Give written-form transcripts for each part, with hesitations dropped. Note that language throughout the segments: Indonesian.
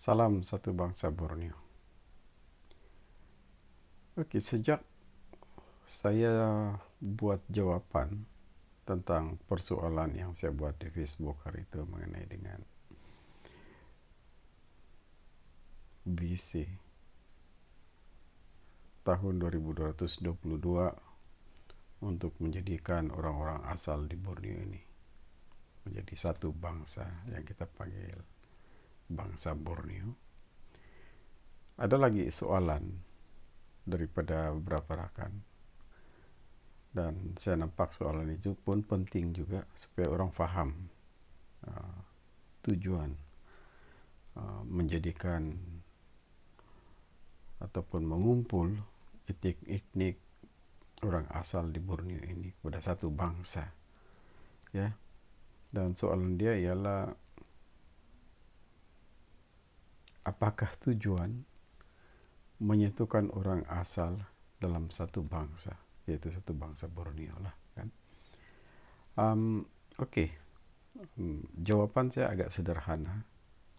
Salam satu bangsa Borneo. Oke, sejak saya buat jawaban tentang persoalan yang saya buat di Facebook hari itu mengenai dengan visi tahun 2222 untuk menjadikan orang-orang asal di Borneo ini menjadi satu bangsa yang kita panggil bangsa Borneo. Ada lagi soalan daripada beberapa rakan, dan saya nampak soalan itu pun penting juga supaya orang faham tujuan menjadikan ataupun mengumpul etnik-etnik orang asal di Borneo ini kepada satu bangsa, ya. Dan soalan dia ialah, apakah tujuan menyatukan orang asal dalam satu bangsa, yaitu satu bangsa Borneo lah, kan? Oke. Jawaban saya agak sederhana,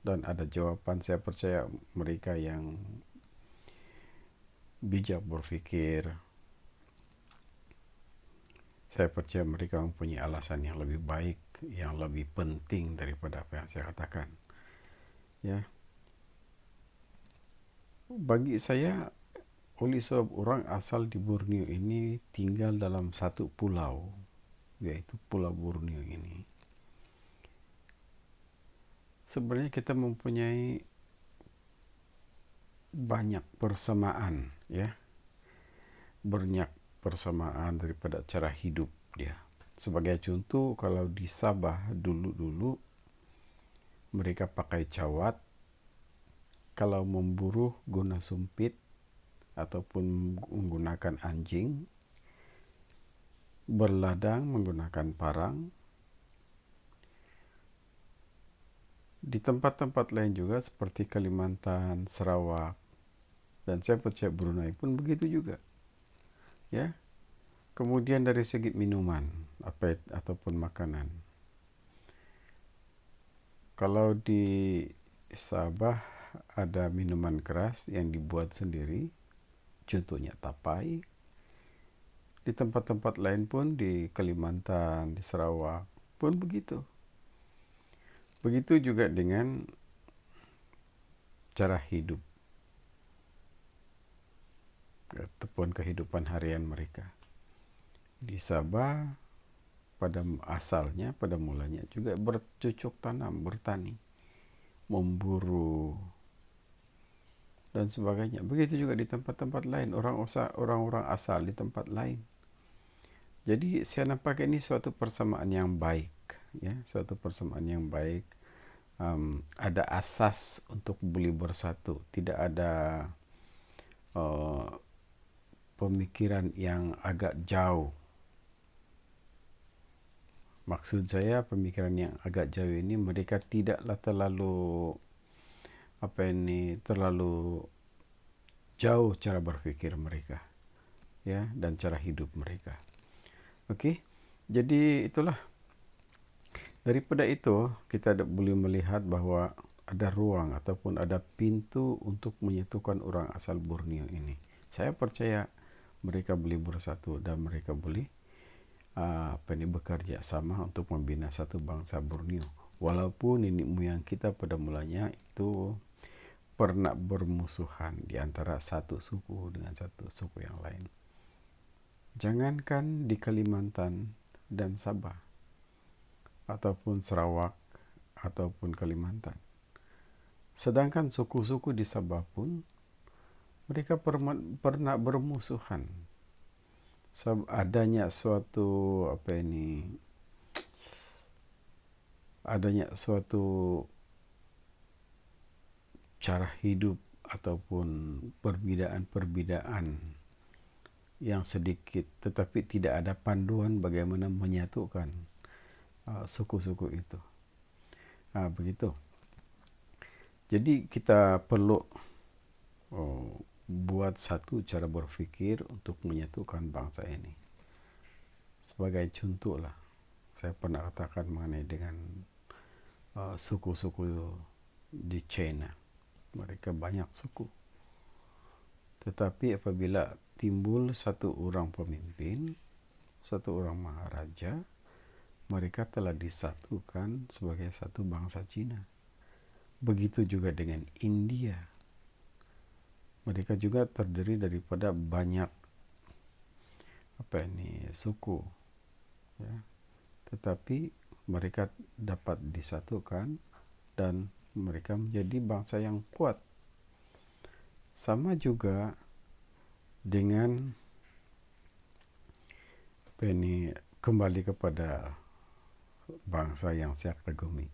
dan ada jawaban saya percaya mereka yang bijak berpikir, saya percaya mereka mempunyai alasan yang lebih baik, yang lebih penting daripada apa yang saya katakan, ya. Bagi saya, oleh sebab orang asal di Borneo ini tinggal dalam satu pulau, yaitu Pulau Borneo ini, sebenarnya kita mempunyai banyak persamaan, ya. Banyak persamaan daripada cara hidup dia. Sebagai contoh, kalau di Sabah dulu-dulu mereka pakai cawat, kalau memburu guna sumpit ataupun menggunakan anjing, berladang menggunakan parang. Di tempat-tempat lain juga seperti Kalimantan, Sarawak, dan saya percaya Brunei pun begitu juga, ya. Kemudian dari segi minuman ataupun makanan, kalau di Sabah ada minuman keras yang dibuat sendiri, contohnya tapai. Di tempat-tempat lain pun, di Kalimantan, di Sarawak pun begitu. Begitu juga dengan cara hidup ataupun kehidupan harian mereka. Di Sabah pada asalnya, pada mulanya juga bercocok tanam, bertani, memburu, dan sebagainya. Begitu juga di tempat-tempat lain, orang-orang asal di tempat lain. Jadi saya nampak ini suatu persamaan yang baik, ya, suatu persamaan yang baik. Ada asas untuk boleh bersatu, tidak ada pemikiran yang agak jauh. Maksud saya, pemikiran yang agak jauh ini, mereka tidaklah terlalu terlalu jauh cara berpikir mereka, ya, dan cara hidup mereka. Okey, jadi itulah. Daripada itu, kita boleh melihat bahawa ada ruang ataupun ada pintu untuk menyatukan orang asal Borneo ini. Saya percaya mereka boleh bersatu dan mereka boleh bekerja sama untuk membina satu bangsa Borneo. Walaupun nenek moyang kita pada mulanya itu pernah bermusuhan di antara satu suku dengan satu suku yang lain. Jangankan di Kalimantan dan Sabah, ataupun Sarawak, ataupun Kalimantan. Sedangkan suku-suku di Sabah pun, mereka pernah bermusuhan. Sebab adanya suatu cara hidup ataupun perbedaan yang sedikit, tetapi tidak ada panduan bagaimana menyatukan suku-suku itu. Begitu. Jadi kita perlu buat satu cara berpikir untuk menyatukan bangsa ini. Sebagai contoh lah, saya pernah katakan mengenai dengan suku-suku di China. mereka banyak suku. Tetapi apabila timbul satu orang pemimpin, satu orang maharaja, mereka telah disatukan sebagai satu bangsa Cina. Begitu juga dengan India. Mereka juga terdiri daripada banyak suku, ya. Tetapi mereka dapat disatukan dan mereka menjadi bangsa yang kuat. Sama juga dengan kembali kepada bangsa yang saya kagumi,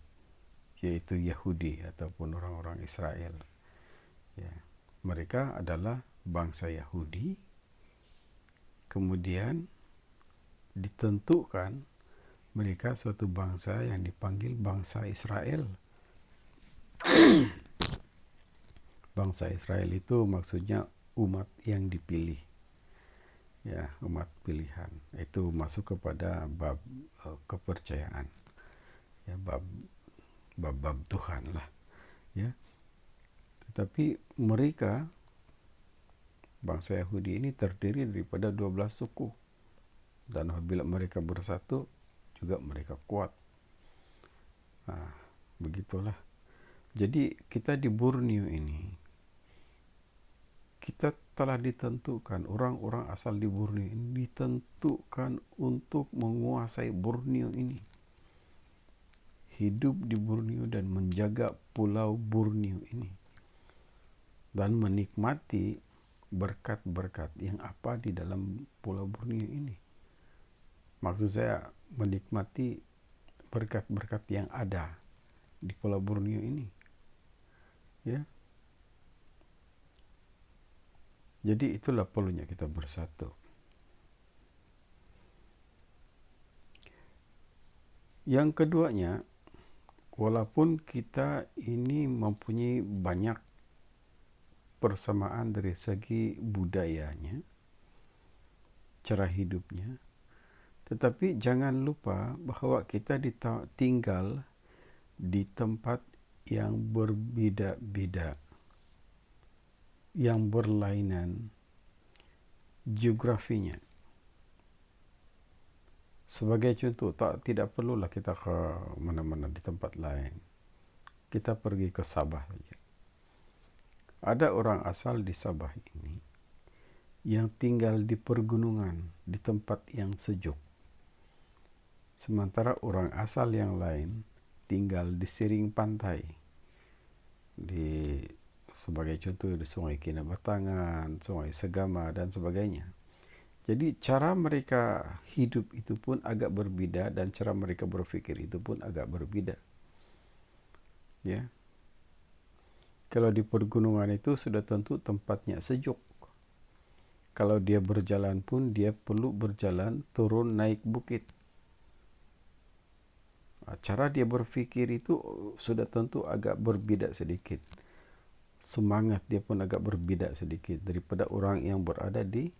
yaitu Yahudi ataupun orang-orang Israel. Ya, mereka adalah bangsa Yahudi, kemudian ditentukan mereka suatu bangsa yang dipanggil bangsa Israel. Bangsa Israel itu maksudnya umat yang dipilih, ya, umat pilihan. Itu masuk kepada bab kepercayaan, ya, bab Tuhan lah, ya. Tetapi mereka, bangsa Yahudi ini terdiri daripada 12 suku, dan apabila mereka bersatu juga mereka kuat. Nah, begitulah. Jadi kita di Borneo ini, kita telah ditentukan, orang-orang asal di Borneo ini ditentukan untuk menguasai Borneo ini, hidup di Borneo dan menjaga pulau Borneo ini, dan menikmati berkat-berkat yang apa di dalam pulau Borneo ini. Maksud saya menikmati berkat-berkat yang ada di pulau Borneo ini, ya. Jadi itulah perlunya kita bersatu. Yang keduanya, walaupun kita ini mempunyai banyak persamaan dari segi budayanya, cara hidupnya, tetapi jangan lupa bahwa kita tinggal di tempat yang berbeda-beda, yang berlainan geografinya. Sebagai contoh, tidak perlulah kita ke mana-mana di tempat lain. Kita pergi ke Sabah saja. Ada orang asal di Sabah ini yang tinggal di pergunungan, di tempat yang sejuk. Sementara orang asal yang lain tinggal di siring pantai, sebagai contoh di Sungai Kinabatangan, Sungai Segama, dan sebagainya. Jadi cara mereka hidup itu pun agak berbeda, dan cara mereka berpikir itu pun agak berbeda, ya. Kalau di pergunungan itu sudah tentu tempatnya sejuk. Kalau dia berjalan pun dia perlu berjalan turun naik bukit. Cara dia berpikir itu sudah tentu agak berbeda sedikit. Semangat dia pun agak berbeda sedikit daripada orang yang berada di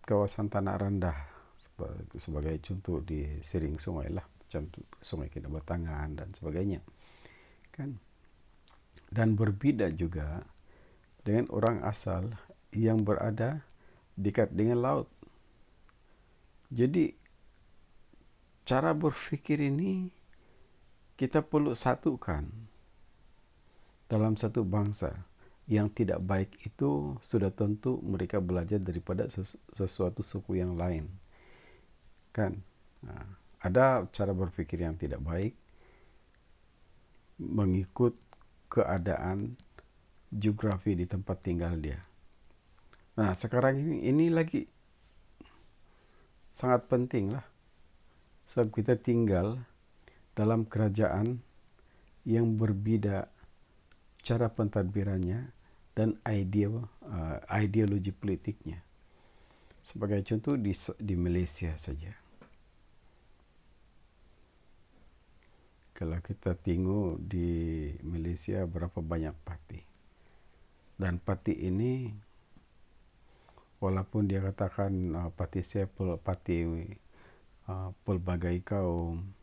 kawasan tanah rendah, sebagai contoh di siring sungai lah, macam Sungai Kinabatangan dan sebagainya, kan. Dan berbeda juga dengan orang asal yang berada dekat dengan laut. Jadi cara berpikir ini kita perlu satukan dalam satu bangsa. Yang tidak baik itu sudah tentu mereka belajar daripada sesuatu suku yang lain, kan. Ada cara berpikir yang tidak baik mengikut keadaan geografi di tempat tinggal dia. Nah, sekarang ini lagi sangat penting lah, sebab kita tinggal dalam kerajaan yang berbeda cara pentadbirannya dan ideologi politiknya. Sebagai contoh di Malaysia saja. Kalau kita tengok di Malaysia berapa banyak parti. Dan parti ini walaupun dia katakan parti saya parti pelbagai kaum,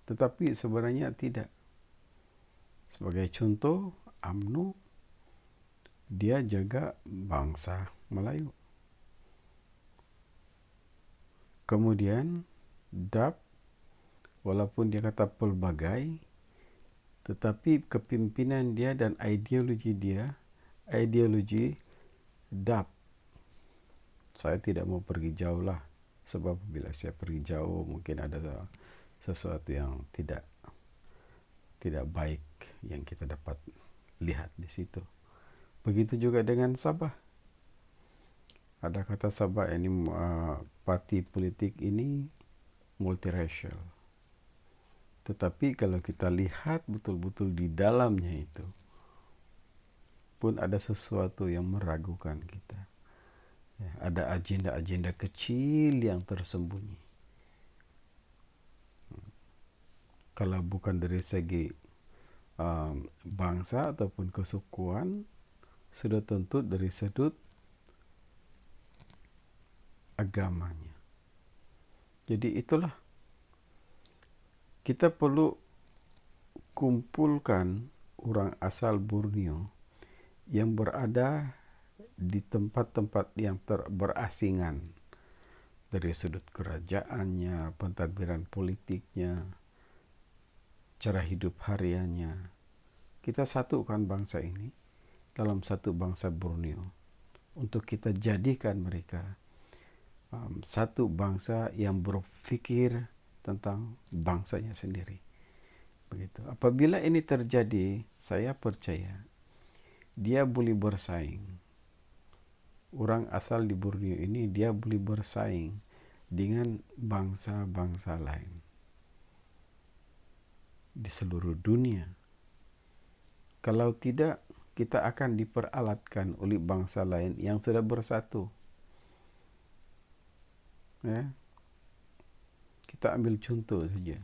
tetapi sebenarnya tidak. Sebagai contoh, UMNO, dia jaga bangsa Melayu. Kemudian DAP, walaupun dia kata pelbagai, tetapi kepimpinan dia dan ideologi dia, ideologi DAP. Saya tidak mau pergi jauh lah, sebab bila saya pergi jauh mungkin ada sesuatu yang tidak baik yang kita dapat lihat di situ. Begitu juga dengan Sabah. Ada kata Sabah ini parti politik ini multiracial. Tetapi kalau kita lihat betul-betul di dalamnya itu pun ada sesuatu yang meragukan kita. Ya, ada agenda-agenda kecil yang tersembunyi. Kalau bukan dari segi bangsa ataupun kesukuan, sudah tentu dari sudut agamanya. Jadi itulah, kita perlu kumpulkan orang asal Borneo yang berada di tempat-tempat yang berasingan, dari sudut kerajaannya, pentadbiran politiknya, cara hidup hariannya. Kita satukan bangsa ini dalam satu bangsa Borneo untuk kita jadikan mereka satu bangsa yang berpikir tentang bangsanya sendiri. Begitu. Apabila ini terjadi, saya percaya dia boleh bersaing. Orang asal di Borneo ini dia boleh bersaing dengan bangsa-bangsa lain di seluruh dunia. Kalau tidak, kita akan diperalatkan oleh bangsa lain yang sudah bersatu. Ya. Kita ambil contoh saja.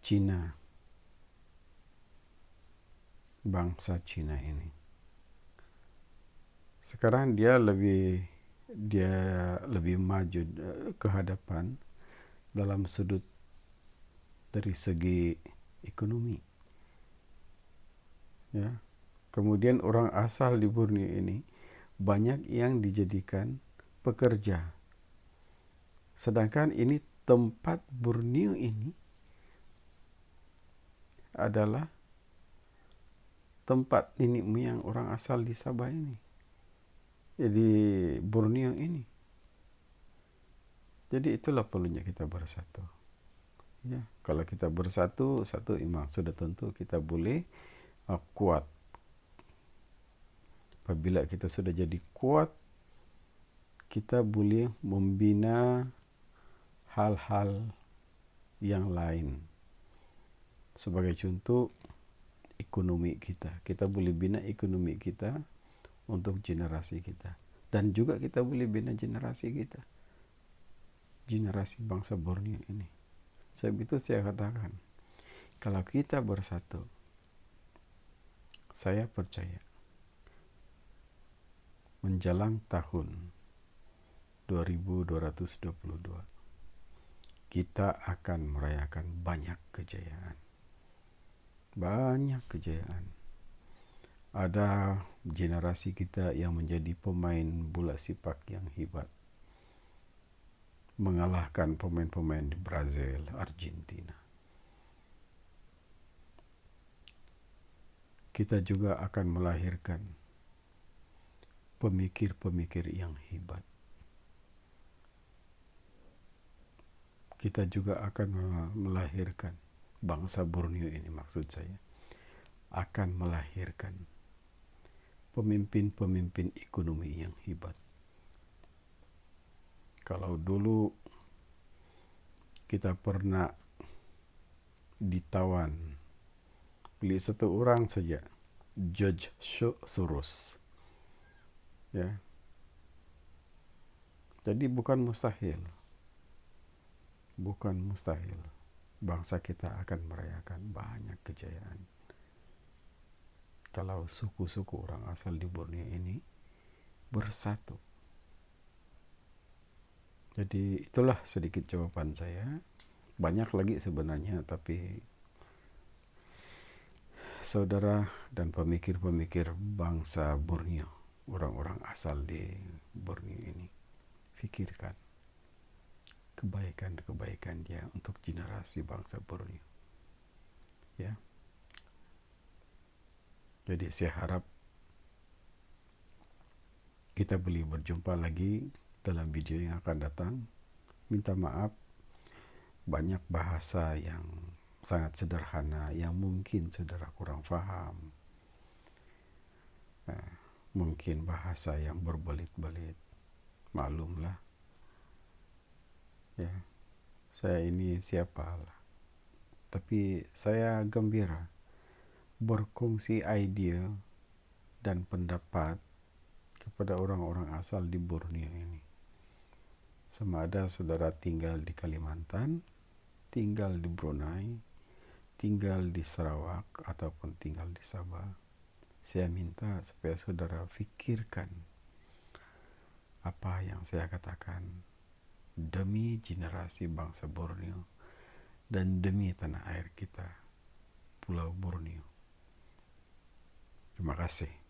Cina. Bangsa Cina ini. Sekarang dia lebih maju ke hadapan dalam sudut dari segi ekonomi. Ya. Kemudian orang asal di Borneo ini banyak yang dijadikan pekerja. Sedangkan ini tempat Borneo ini adalah tempat nenek moyang orang asal di Sabah ini. Jadi Borneo ini. Jadi itulah perlunya kita bersatu. Ya, kalau kita bersatu, satu imam, sudah tentu kita boleh kuat. Apabila kita sudah jadi kuat, kita boleh membina hal-hal yang lain. Sebagai contoh, ekonomi kita. Kita boleh bina ekonomi kita untuk generasi kita. Dan juga kita boleh bina generasi kita. Generasi bangsa Borneo ini. Sebab itu saya katakan, kalau kita bersatu, saya percaya menjelang tahun 2222 kita akan merayakan banyak kejayaan. Banyak kejayaan. Ada generasi kita yang menjadi pemain bola sepak yang hebat, mengalahkan pemain-pemain di Brazil, Argentina. Kita juga akan melahirkan pemikir-pemikir yang hebat. Kita juga akan melahirkan, bangsa Borneo ini maksud saya, akan melahirkan pemimpin-pemimpin ekonomi yang hebat. Kalau dulu kita pernah ditawan oleh satu orang saja, George Soros. Ya. Jadi bukan mustahil. Bukan mustahil. Bangsa kita akan merayakan banyak kejayaan. Kalau suku-suku orang asal di Borneo ini bersatu. Jadi itulah sedikit jawaban saya. Banyak lagi sebenarnya, tapi saudara dan pemikir-pemikir bangsa Borneo, orang-orang asal di Borneo ini, pikirkan kebaikan-kebaikan dia untuk generasi bangsa Borneo. Ya. Jadi saya harap kita boleh berjumpa lagi dalam video yang akan datang. Minta maaf banyak bahasa yang sangat sederhana yang mungkin saudara kurang paham. Mungkin bahasa yang berbelit-belit, maklumlah. Ya, saya ini siapalah. Tapi saya gembira berkongsi ide dan pendapat kepada orang-orang asal di Borneo ini. Sama ada saudara tinggal di Kalimantan, tinggal di Brunei, tinggal di Sarawak, ataupun tinggal di Sabah. Saya minta supaya saudara fikirkan apa yang saya katakan demi generasi bangsa Borneo dan demi tanah air kita, Pulau Borneo. Terima kasih.